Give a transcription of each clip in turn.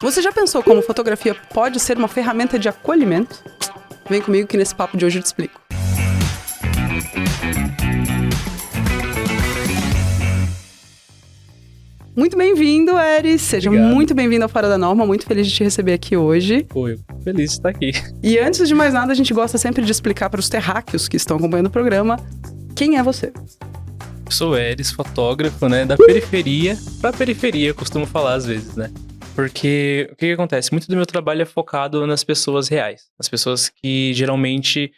Você já pensou como fotografia pode ser uma ferramenta de acolhimento? Vem comigo que nesse papo de hoje eu te explico. Muito bem-vindo, Eris. Seja Obrigado. muito bem-vindo ao Fora da Norma. Muito feliz de te receber aqui hoje. Pô, eu fico feliz de estar aqui. E antes de mais nada, a gente gosta sempre de explicar para os terráqueos que estão acompanhando o programa quem é você. Sou Eris, fotógrafo, né, da periferia pra periferia, eu costumo falar às vezes, né? Porque o que acontece? Muito do meu trabalho é focado nas pessoas reais. As pessoas que geralmente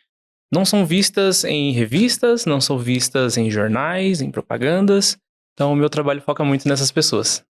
não são vistas em revistas, não são vistas em jornais, em propagandas. Então o meu trabalho foca muito nessas pessoas.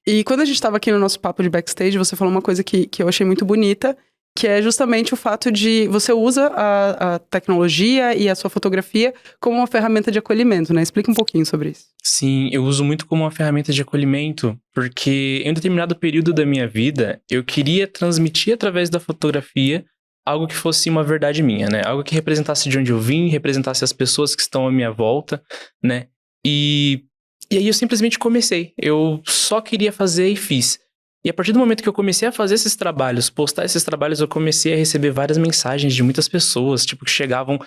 E quando a gente estava aqui no nosso papo de backstage, você falou uma coisa que eu achei muito bonita, que é justamente o fato de você usa a tecnologia e a sua fotografia como uma ferramenta de acolhimento, né? Explica um pouquinho sobre isso. Sim, eu uso muito como uma ferramenta de acolhimento, porque em um determinado período da minha vida, eu queria transmitir através da fotografia algo que fosse uma verdade minha, né? Algo que representasse de onde eu vim, representasse as pessoas que estão à minha volta, né? E aí eu simplesmente comecei. Eu só queria fazer e fiz. E a partir do momento que eu comecei a fazer esses trabalhos, postar esses trabalhos, eu comecei a receber várias mensagens de muitas pessoas, tipo, que chegavam,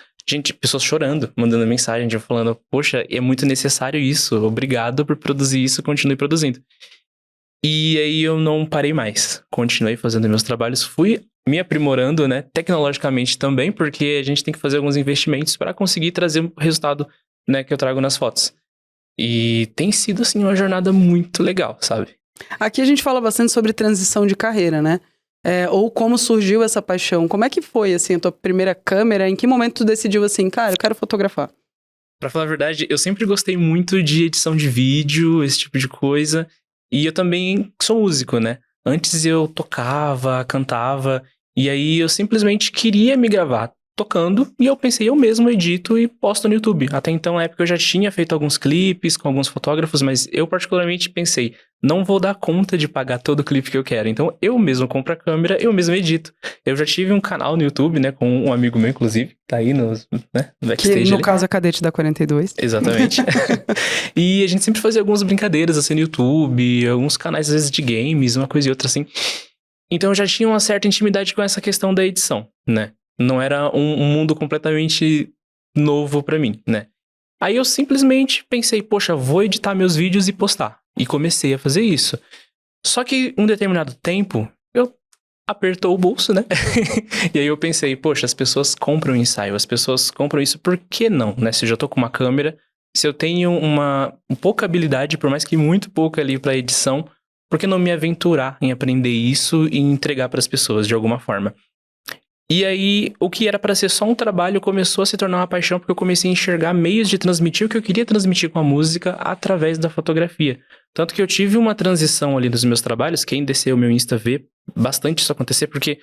pessoas chorando, mandando mensagem, tipo, falando, poxa, é muito necessário isso, obrigado por produzir isso, continue produzindo. E aí eu não parei mais, continuei fazendo meus trabalhos, fui me aprimorando, né, tecnologicamente também, porque a gente tem que fazer alguns investimentos para conseguir trazer o resultado, né, que eu trago nas fotos. E tem sido, assim, uma jornada muito legal, sabe? Aqui a gente fala bastante sobre transição de carreira, né? Ou como surgiu essa paixão. Como é que foi, assim, a tua primeira câmera? Em que momento tu decidiu, assim, cara, eu quero fotografar? Pra falar a verdade, eu sempre gostei muito de edição de vídeo, esse tipo de coisa. E eu também sou músico, né? Antes eu tocava, cantava, e aí eu simplesmente queria me gravar tocando, e eu pensei, eu mesmo edito e posto no YouTube. Até então, na época, eu já tinha feito alguns clipes com alguns fotógrafos, mas eu particularmente pensei, não vou dar conta de pagar todo o clipe que eu quero. Então, eu mesmo compro a câmera, eu mesmo edito. Eu já tive um canal no YouTube, né, com um amigo meu, inclusive, tá aí no backstage Que, no ali. caso, é Cadete da 42. Exatamente. E a gente sempre fazia algumas brincadeiras, assim, no YouTube, alguns canais, às vezes, de games, uma coisa e outra, assim. Então, eu já tinha uma certa intimidade com essa questão da edição, né? Não era um mundo completamente novo pra mim, né? Aí eu simplesmente pensei, poxa, vou editar meus vídeos e postar. E comecei a fazer isso. Só que um determinado tempo, eu apertou o bolso, né? E aí eu pensei, poxa, as pessoas compram ensaio, as pessoas compram isso, por que não, né? Se eu já tô com uma câmera, se eu tenho uma pouca habilidade, por mais que muito pouca ali pra edição, por que não me aventurar em aprender isso e entregar pras pessoas de alguma forma? E aí, o que era pra ser só um trabalho começou a se tornar uma paixão, porque eu comecei a enxergar meios de transmitir o que eu queria transmitir com a música através da fotografia. Tanto que eu tive uma transição ali nos meus trabalhos, quem desceu o meu Insta vê bastante isso acontecer, porque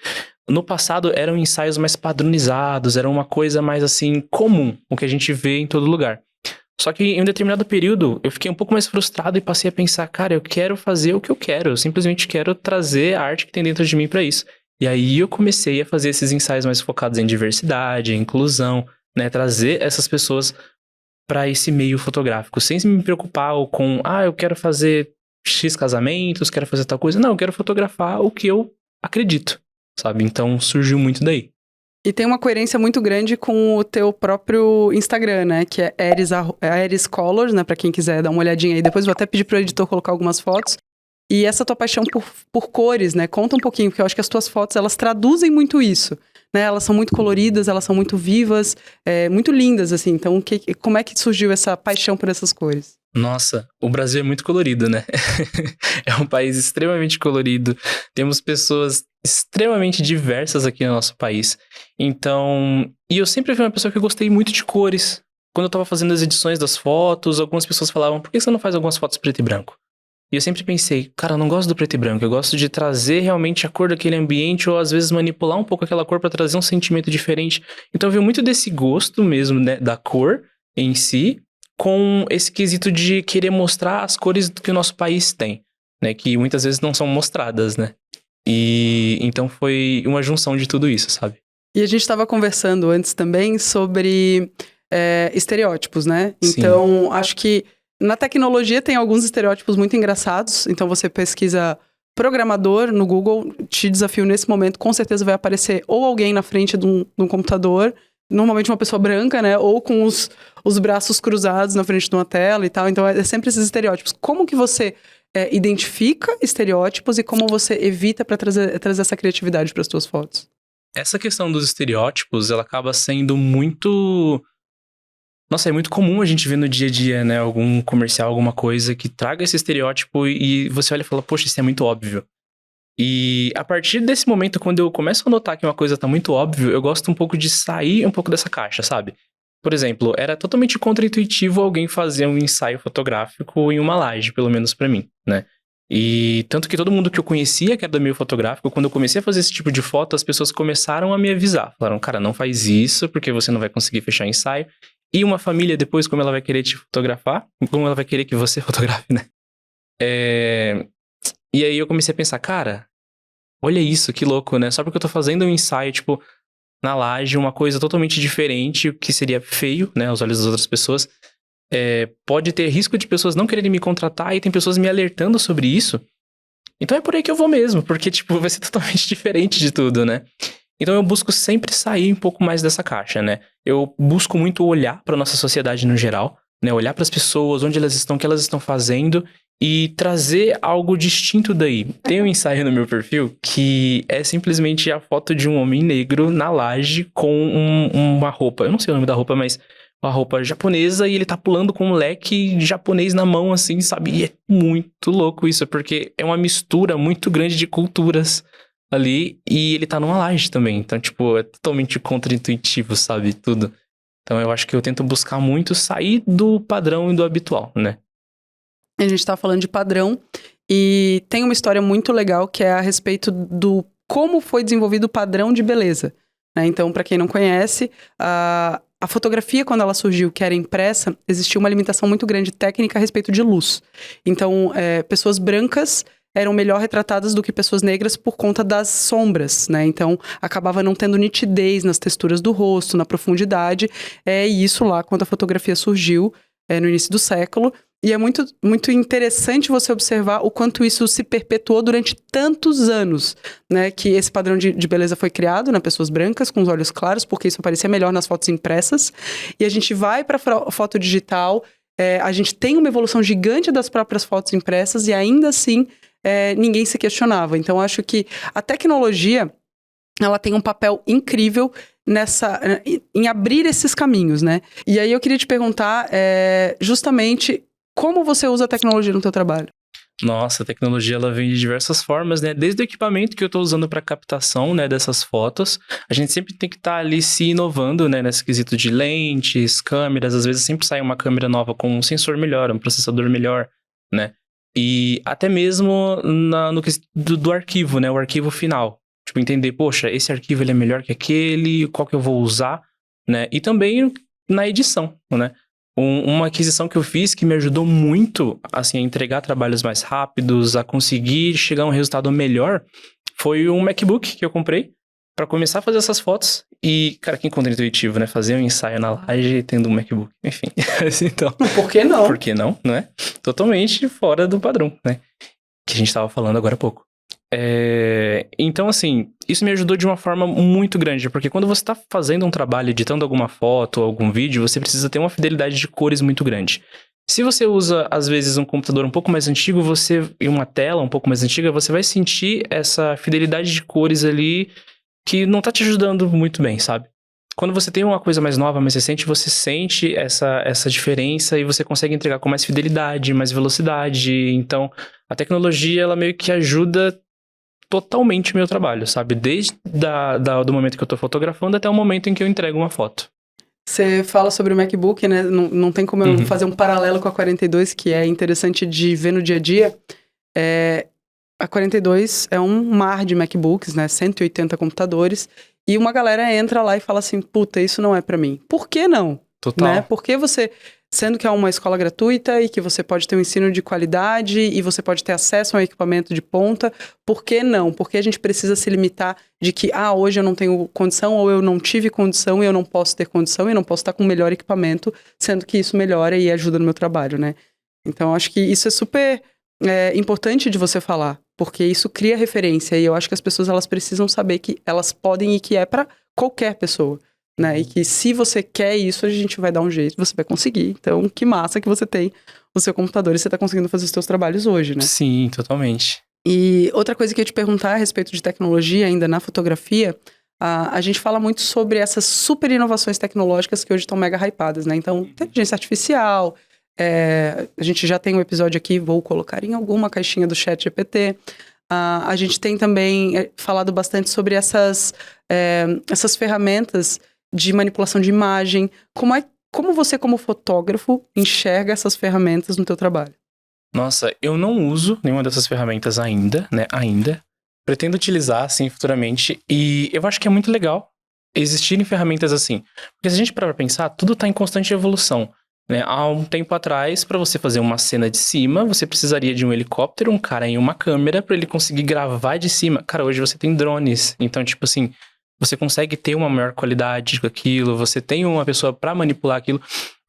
no passado eram ensaios mais padronizados, era uma coisa mais assim, comum, o que a gente vê em todo lugar. Só que em um determinado período, eu fiquei um pouco mais frustrado e passei a pensar, cara, eu quero fazer o que eu quero, eu simplesmente quero trazer a arte que tem dentro de mim pra isso. E aí eu comecei a fazer esses ensaios mais focados em diversidade, em inclusão, né? Trazer essas pessoas para esse meio fotográfico, sem me preocupar com, eu quero fazer X casamentos, quero fazer tal coisa. Não, eu quero fotografar o que eu acredito, sabe? Então surgiu muito daí. E tem uma coerência muito grande com o teu próprio Instagram, né? Que é Eris Colors, né? Pra quem quiser dar uma olhadinha aí. Depois vou até pedir pro editor colocar algumas fotos. E essa tua paixão por cores, né? Conta um pouquinho, porque eu acho que as tuas fotos, elas traduzem muito isso, né? Elas são muito coloridas, elas são muito vivas, muito lindas, assim. Então, como é que surgiu essa paixão por essas cores? Nossa, o Brasil é muito colorido, né? É um país extremamente colorido. Temos pessoas extremamente diversas aqui no nosso país. Então, e eu sempre fui uma pessoa que eu gostei muito de cores. Quando eu tava fazendo as edições das fotos, algumas pessoas falavam, por que você não faz algumas fotos preto e branco? E eu sempre pensei, cara, eu não gosto do preto e branco, eu gosto de trazer realmente a cor daquele ambiente ou às vezes manipular um pouco aquela cor para trazer um sentimento diferente. Então eu vi muito desse gosto mesmo, né, da cor em si, com esse quesito de querer mostrar as cores que o nosso país tem, né, que muitas vezes não são mostradas, né. E então foi uma junção de tudo isso, sabe? E a gente estava conversando antes também sobre estereótipos, né? Sim. Então, acho que na tecnologia tem alguns estereótipos muito engraçados. Então, você pesquisa programador no Google, te desafio nesse momento, com certeza vai aparecer ou alguém na frente de um computador, normalmente uma pessoa branca, né? Ou com os braços cruzados na frente de uma tela e tal. Então, é sempre esses estereótipos. Como que você identifica estereótipos e como você evita para trazer essa criatividade para as suas fotos? Essa questão dos estereótipos, ela acaba sendo muito... Nossa, é muito comum a gente ver no dia a dia, né? Algum comercial, alguma coisa que traga esse estereótipo e você olha e fala, poxa, isso é muito óbvio. E a partir desse momento, quando eu começo a notar que uma coisa tá muito óbvio, eu gosto um pouco de sair um pouco dessa caixa, sabe? Por exemplo, era totalmente contraintuitivo alguém fazer um ensaio fotográfico em uma laje, pelo menos pra mim, né? E tanto que todo mundo que eu conhecia que era do meio fotográfico, quando eu comecei a fazer esse tipo de foto, as pessoas começaram a me avisar. Falaram, cara, não faz isso, porque você não vai conseguir fechar ensaio. E uma família depois, como ela vai querer te fotografar, como ela vai querer que você fotografe, né? E aí eu comecei a pensar, cara, olha isso, que louco, né? Só porque eu tô fazendo um ensaio, tipo, na laje, uma coisa totalmente diferente, que seria feio, né, aos olhos das outras pessoas, pode ter risco de pessoas não quererem me contratar e tem pessoas me alertando sobre isso. Então é por aí que eu vou mesmo, porque, tipo, vai ser totalmente diferente de tudo, né? Então eu busco sempre sair um pouco mais dessa caixa, né? Eu busco muito olhar para nossa sociedade no geral, né? Olhar para as pessoas, onde elas estão, o que elas estão fazendo e trazer algo distinto daí. Tem um ensaio no meu perfil que é simplesmente a foto de um homem negro na laje com uma roupa. Eu não sei o nome da roupa, mas uma roupa japonesa e ele tá pulando com um leque japonês na mão, assim, sabe? E é muito louco isso, porque é uma mistura muito grande de culturas ali, e ele tá numa laje também. Então, tipo, é totalmente contraintuitivo, sabe? Tudo. Então, eu acho que eu tento buscar muito sair do padrão e do habitual, né? A gente tá falando de padrão e tem uma história muito legal que é a respeito do como foi desenvolvido o padrão de beleza, né? Então, para quem não conhece, a fotografia, quando ela surgiu, que era impressa, existia uma limitação muito grande técnica a respeito de luz. Então, pessoas brancas eram melhor retratadas do que pessoas negras por conta das sombras, né? Então, acabava não tendo nitidez nas texturas do rosto, na profundidade. E isso lá, quando a fotografia surgiu, no início do século. E é muito, muito interessante você observar o quanto isso se perpetuou durante tantos anos, né? Que esse padrão de beleza foi criado, né? Pessoas brancas com os olhos claros, porque isso aparecia melhor nas fotos impressas. E a gente vai para a foto digital, a gente tem uma evolução gigante das próprias fotos impressas e ainda assim ninguém se questionava. Então, acho que a tecnologia, ela tem um papel incrível em abrir esses caminhos, né? E aí eu queria te perguntar justamente como você usa a tecnologia no teu trabalho. Nossa, a tecnologia ela vem de diversas formas, né? Desde o equipamento que eu estou usando para captação, né, dessas fotos, a gente sempre tem que estar ali se inovando, né, nesse quesito de lentes, câmeras, às vezes sempre sai uma câmera nova com um sensor melhor, um processador melhor, né? E até mesmo no quesito do arquivo, né, o arquivo final. Tipo, entender, poxa, esse arquivo ele é melhor que aquele, qual que eu vou usar, né? E também na edição, né? Uma aquisição que eu fiz que me ajudou muito, assim, a entregar trabalhos mais rápidos, a conseguir chegar a um resultado melhor, foi um MacBook que eu comprei para começar a fazer essas fotos. E, cara, que contraintuitivo, né? Fazer um ensaio na laje tendo um MacBook. Enfim, então... Por que não? Por que não, não é? Totalmente fora do padrão, né? Que a gente tava falando agora há pouco. Então, assim, isso me ajudou de uma forma muito grande, porque quando você tá fazendo um trabalho, editando alguma foto ou algum vídeo, você precisa ter uma fidelidade de cores muito grande. Se você usa, às vezes, um computador um pouco mais antigo, e uma tela um pouco mais antiga, você vai sentir essa fidelidade de cores ali que não tá te ajudando muito bem, sabe? Quando você tem uma coisa mais nova, mais recente, você sente essa diferença e você consegue entregar com mais fidelidade, mais velocidade. Então, a tecnologia, ela meio que ajuda totalmente o meu trabalho, sabe? Desde do momento que eu tô fotografando até o momento em que eu entrego uma foto. Você fala sobre o MacBook, né? Não tem como eu fazer um paralelo com a 42, que é interessante de ver no dia a dia. A 42 é um mar de MacBooks, né? 180 computadores. E uma galera entra lá e fala assim, puta, isso não é pra mim. Por que não? Total. Né? Porque você, sendo que é uma escola gratuita e que você pode ter um ensino de qualidade e você pode ter acesso a um equipamento de ponta, por que não? Por que a gente precisa se limitar de que, hoje eu não tenho condição ou eu não tive condição e eu não posso ter condição e eu não posso estar com o melhor equipamento, sendo que isso melhora e ajuda no meu trabalho, né? Então, acho que isso é super importante de você falar, porque isso cria referência e eu acho que as pessoas elas precisam saber que elas podem e que é para qualquer pessoa, né? E que se você quer isso, a gente vai dar um jeito, você vai conseguir. Então, que massa que você tem o seu computador e você tá conseguindo fazer os seus trabalhos hoje, né? Sim, totalmente. E outra coisa que eu ia te perguntar a respeito de tecnologia, ainda na fotografia, a gente fala muito sobre essas super inovações tecnológicas que hoje estão mega hypadas, né? Então, inteligência artificial, a gente já tem um episódio aqui, vou colocar em alguma caixinha do chat GPT. A gente tem também falado bastante sobre essas ferramentas de manipulação de imagem. Como você, como fotógrafo, enxerga essas ferramentas no teu trabalho? Nossa, eu não uso nenhuma dessas ferramentas ainda, né? Ainda. Pretendo utilizar, sim, futuramente. E eu acho que é muito legal existirem ferramentas assim. Porque se a gente parar pra pensar, tudo tá em constante evolução, né? Há um tempo atrás, para você fazer uma cena de cima, você precisaria de um helicóptero, um cara em uma câmera, para ele conseguir gravar de cima. Cara, hoje você tem drones. Então, tipo assim, você consegue ter uma maior qualidade com aquilo, você tem uma pessoa para manipular aquilo.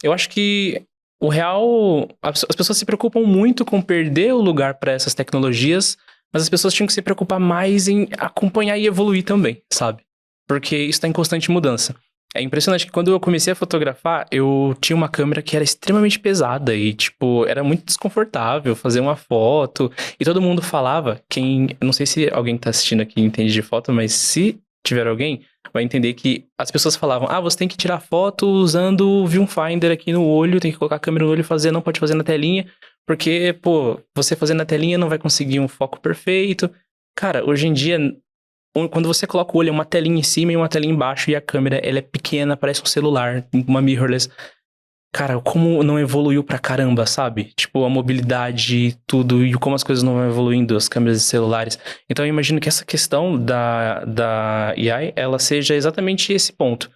Eu acho que o real... As pessoas se preocupam muito com perder o lugar para essas tecnologias, mas as pessoas tinham que se preocupar mais em acompanhar e evoluir também, sabe? Porque isso está em constante mudança. É impressionante que quando eu comecei a fotografar, eu tinha uma câmera que era extremamente pesada e, tipo, era muito desconfortável fazer uma foto. E todo mundo falava, não sei se alguém tá assistindo aqui entende de foto, mas se tiver alguém, vai entender que as pessoas falavam, você tem que tirar foto usando o viewfinder aqui no olho, tem que colocar a câmera no olho e fazer, não pode fazer na telinha, porque, pô, você fazendo na telinha não vai conseguir um foco perfeito. Cara, hoje em dia, quando você coloca o olho, é uma telinha em cima e uma telinha embaixo, e a câmera, ela é pequena, parece um celular, uma mirrorless. Cara, como não evoluiu pra caramba, sabe? Tipo, a mobilidade, tudo, e como as coisas não vão evoluindo, as câmeras de celulares. Então, eu imagino que essa questão da AI, ela seja exatamente esse ponto.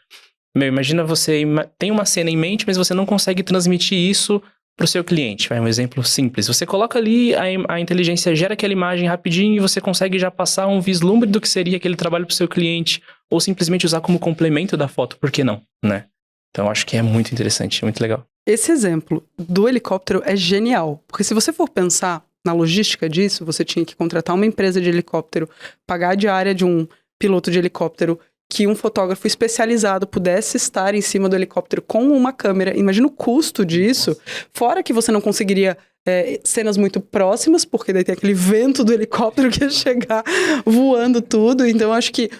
Imagina você tem uma cena em mente, mas você não consegue transmitir isso pro seu cliente. Vai um exemplo simples. Você coloca ali, a inteligência gera aquela imagem rapidinho e você consegue já passar um vislumbre do que seria aquele trabalho pro seu cliente, ou simplesmente usar como complemento da foto, por que não, né? Então, acho que é muito interessante, muito legal. Esse exemplo do helicóptero é genial, porque se você for pensar na logística disso, você tinha que contratar uma empresa de helicóptero, pagar a diária de um piloto de helicóptero, que um fotógrafo especializado pudesse estar em cima do helicóptero com uma câmera. Imagina o custo disso, fora que você não conseguiria cenas muito próximas, porque daí tem aquele vento do helicóptero que ia chegar voando tudo. Então, acho que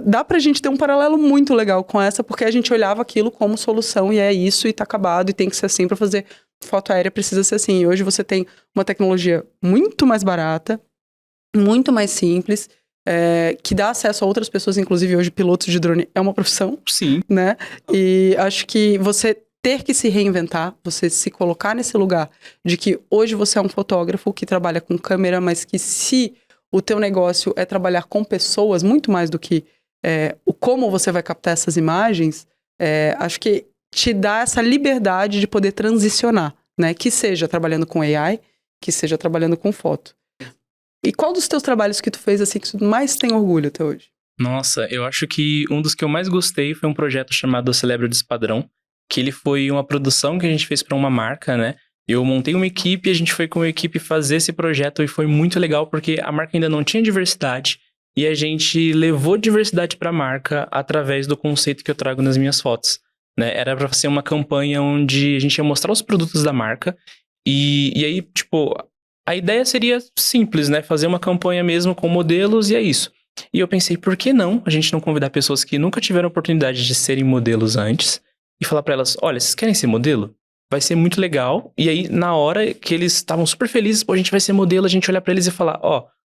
dá pra gente ter um paralelo muito legal com essa, porque a gente olhava aquilo como solução, e é isso, e tá acabado, e tem que ser assim pra fazer foto aérea, precisa ser assim. E hoje você tem uma tecnologia muito mais barata, muito mais simples, que dá acesso a outras pessoas, inclusive hoje pilotos de drone é uma profissão. Sim. Né? E acho que você ter que se reinventar, você se colocar nesse lugar de que hoje você é um fotógrafo que trabalha com câmera, mas que se o teu negócio é trabalhar com pessoas, muito mais do que o como você vai captar essas imagens, acho que te dá essa liberdade de poder transicionar, né? Que seja trabalhando com AI, que seja trabalhando com foto. E qual dos teus trabalhos que tu fez assim que tu mais tem orgulho até hoje? Nossa, eu acho que um dos que eu mais gostei foi um projeto chamado Celebrities Padrão, que ele foi uma produção que a gente fez para uma marca, né? Eu montei uma equipe, a gente foi com a equipe fazer esse projeto e foi muito legal porque a marca ainda não tinha diversidade e a gente levou diversidade para a marca através do conceito que eu trago nas minhas fotos, né? Era para ser uma campanha onde a gente ia mostrar os produtos da marca e aí, tipo, a ideia seria simples, né? Fazer uma campanha mesmo com modelos e é isso. E eu pensei, por que não a gente não convidar pessoas que nunca tiveram oportunidade de serem modelos antes e falar pra elas, olha, vocês querem ser modelo? Vai ser muito legal. E aí, na hora que eles estavam super felizes, pô, a gente vai ser modelo, a gente olhar pra eles e falar,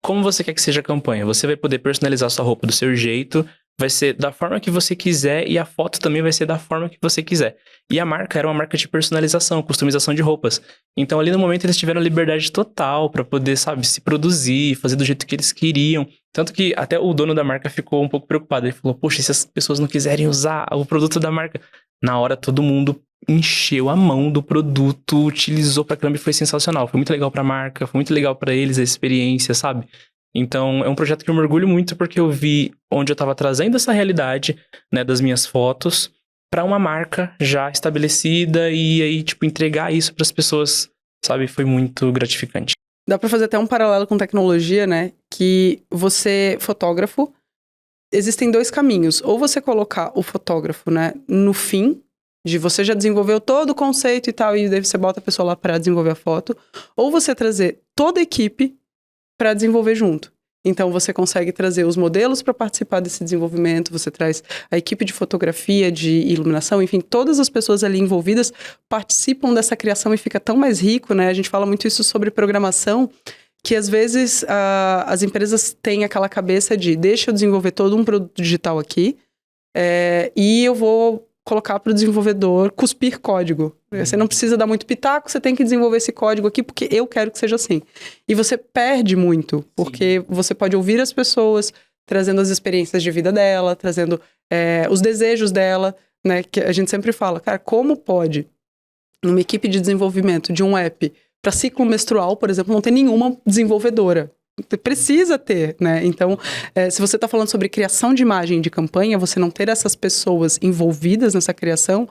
como você quer que seja a campanha? Você vai poder personalizar sua roupa do seu jeito, vai ser da forma que você quiser e a foto também vai ser da forma que você quiser. E a marca era uma marca de personalização, customização de roupas. Então, ali no momento, eles tiveram liberdade total pra poder, sabe, se produzir, fazer do jeito que eles queriam. Tanto que até o dono da marca ficou um pouco preocupado. Ele falou, poxa, se as pessoas não quiserem usar o produto da marca? Na hora, todo mundo encheu a mão do produto, utilizou pra câmera e foi sensacional. Foi muito legal pra marca, foi muito legal pra eles a experiência, sabe? Então, é um projeto que eu me orgulho muito porque eu vi onde eu tava trazendo essa realidade, né, das minhas fotos pra uma marca já estabelecida e aí, tipo, entregar isso pras pessoas, sabe? Foi muito gratificante. Dá pra fazer até um paralelo com tecnologia, né? Que você, fotógrafo, existem 2 caminhos. Ou você colocar o fotógrafo, né, no fim, de você já desenvolveu todo o conceito e tal, e daí você bota a pessoa lá para desenvolver a foto. Ou você trazer toda a equipe para desenvolver junto. Então, você consegue trazer os modelos para participar desse desenvolvimento, você traz a equipe de fotografia, de iluminação, enfim, todas as pessoas ali envolvidas participam dessa criação e fica tão mais rico, né? A gente fala muito isso sobre programação, que às vezes as empresas têm aquela cabeça de deixa eu desenvolver todo um produto digital aqui e eu vou colocar para o desenvolvedor cuspir código. Você não precisa dar muito pitaco, você tem que desenvolver esse código aqui porque eu quero que seja assim. E você perde muito, porque você pode ouvir as pessoas, trazendo as experiências de vida dela, trazendo os desejos dela, né? Que a gente sempre fala, cara, como pode numa equipe de desenvolvimento de um app para ciclo menstrual, por exemplo, não ter nenhuma desenvolvedora? Precisa ter, né? Então, se você está falando sobre criação de imagem de campanha, você não ter essas pessoas envolvidas nessa criação,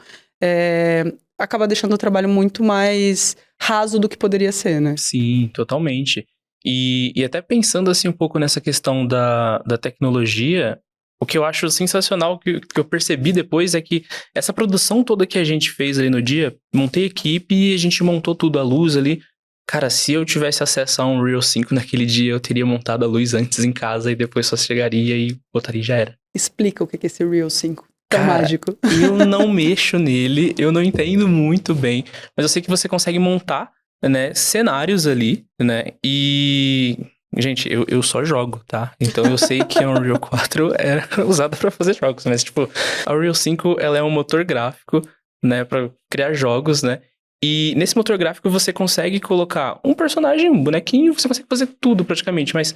acaba deixando o trabalho muito mais raso do que poderia ser, né? Sim, totalmente. E até pensando assim um pouco nessa questão da tecnologia, o que eu acho sensacional, que eu percebi depois, é que essa produção toda que a gente fez ali no dia, montei equipe e a gente montou tudo, a luz ali. Cara, se eu tivesse acesso a um Unreal 5 naquele dia, eu teria montado a luz antes em casa e depois só chegaria e botaria e já era. Explica o que é esse Unreal 5 tão Cara, mágico. Eu não mexo nele, eu não entendo muito bem, mas eu sei que você consegue montar, né, cenários ali, né, e... Gente, eu só jogo, tá? Então eu sei que a Unreal 4 era usada pra fazer jogos, mas tipo, a Unreal 5, ela é um motor gráfico, né, pra criar jogos, né? E nesse motor gráfico você consegue colocar um personagem, um bonequinho, você consegue fazer tudo praticamente, mas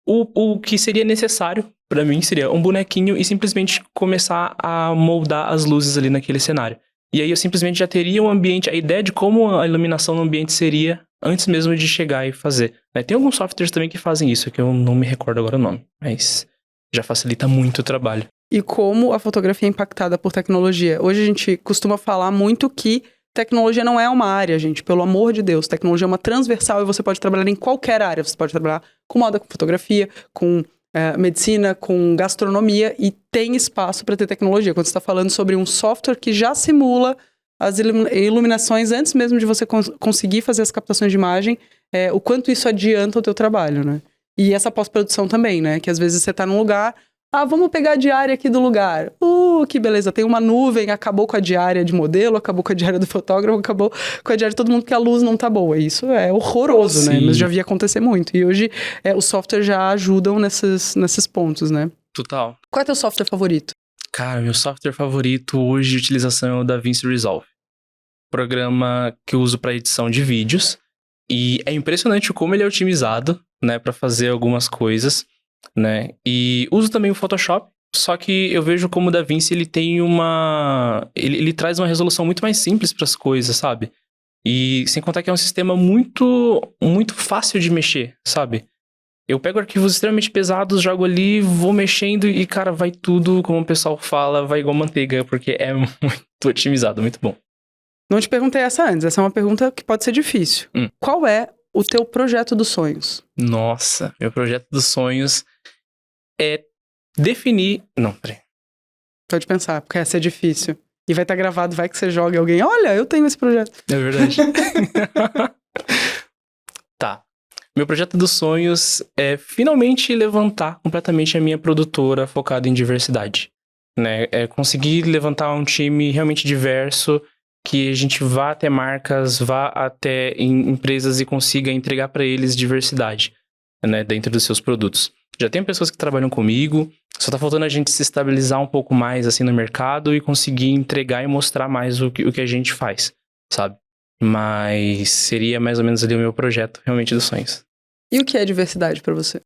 o que seria necessário pra mim seria um bonequinho e simplesmente começar a moldar as luzes ali naquele cenário. E aí eu simplesmente já teria um ambiente, a ideia de como a iluminação no ambiente seria antes mesmo de chegar e fazer. Né? Tem alguns softwares também que fazem isso, que eu não me recordo agora o nome, mas já facilita muito o trabalho. E como a fotografia é impactada por tecnologia. Hoje a gente costuma falar muito que tecnologia não é uma área, gente, pelo amor de Deus. Tecnologia é uma transversal e você pode trabalhar em qualquer área. Você pode trabalhar com moda, com fotografia, com medicina, com gastronomia e tem espaço para ter tecnologia. Quando você está falando sobre um software que já simula as iluminações antes mesmo de você conseguir fazer as captações de imagem, o quanto isso adianta o teu trabalho, né? E essa pós-produção também, né? Que às vezes você está num lugar... vamos pegar a diária aqui do lugar. Que beleza, tem uma nuvem, acabou com a diária de modelo, acabou com a diária do fotógrafo, acabou com a diária de todo mundo porque a luz não tá boa. Isso é horroroso, né? Mas já vi acontecer muito. E hoje os softwares já ajudam nesses pontos, né? Total. Qual é teu software favorito? Cara, meu software favorito hoje de utilização é o DaVinci Resolve. Programa que eu uso para edição de vídeos. E é impressionante como ele é otimizado, né, para fazer algumas coisas, né? E uso também o Photoshop, só que eu vejo como o DaVinci ele tem ele traz uma resolução muito mais simples para as coisas, sabe? E sem contar que é um sistema muito muito fácil de mexer, sabe? Eu pego arquivos extremamente pesados, jogo ali, vou mexendo e, cara, vai tudo, como o pessoal fala, vai igual manteiga, porque é muito otimizado, muito bom. Não te perguntei essa antes, essa é uma pergunta que pode ser difícil. Qual é o teu projeto dos sonhos? Nossa, meu projeto dos sonhos é definir... Não, peraí. Pode pensar, porque essa é difícil. E vai estar gravado, vai que você joga e alguém... Olha, eu tenho esse projeto. É verdade. Tá. Meu projeto dos sonhos é finalmente levantar completamente a minha produtora focada em diversidade. Né? É conseguir levantar um time realmente diverso, que a gente vá até marcas, vá até empresas e consiga entregar para eles diversidade, né, dentro dos seus produtos. Já tem pessoas que trabalham comigo, só tá faltando a gente se estabilizar um pouco mais assim no mercado e conseguir entregar e mostrar mais o que a gente faz, sabe? Mas seria mais ou menos ali o meu projeto realmente dos sonhos. E o que é diversidade para você?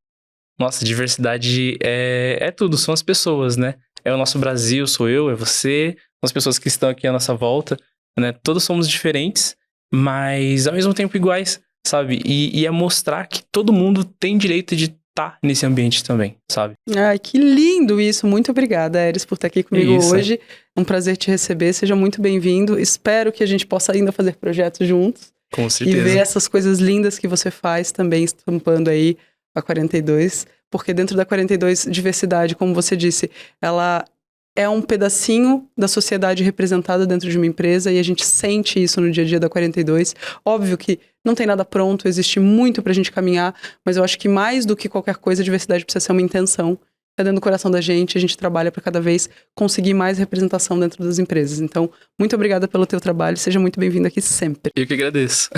Nossa, diversidade é tudo, são as pessoas, né? É o nosso Brasil, sou eu, é você, são as pessoas que estão aqui à nossa volta, né? Todos somos diferentes, mas ao mesmo tempo iguais, sabe? E é mostrar que todo mundo tem direito de estar nesse ambiente também, sabe? Ai, que lindo isso. Muito obrigada, Eris, por estar aqui comigo hoje. É um prazer te receber. Seja muito bem-vindo. Espero que a gente possa ainda fazer projetos juntos. Com E certeza. ver essas coisas lindas que você faz também estampando aí a 42, porque dentro da 42, diversidade, como você disse, ela é um pedacinho da sociedade representada dentro de uma empresa e a gente sente isso no dia a dia da 42. Óbvio que não tem nada pronto, existe muito pra gente caminhar, mas eu acho que mais do que qualquer coisa, a diversidade precisa ser uma intenção. É dentro do coração da gente, a gente trabalha para cada vez conseguir mais representação dentro das empresas. Então, muito obrigada pelo teu trabalho, seja muito bem-vindo aqui sempre. Eu que agradeço.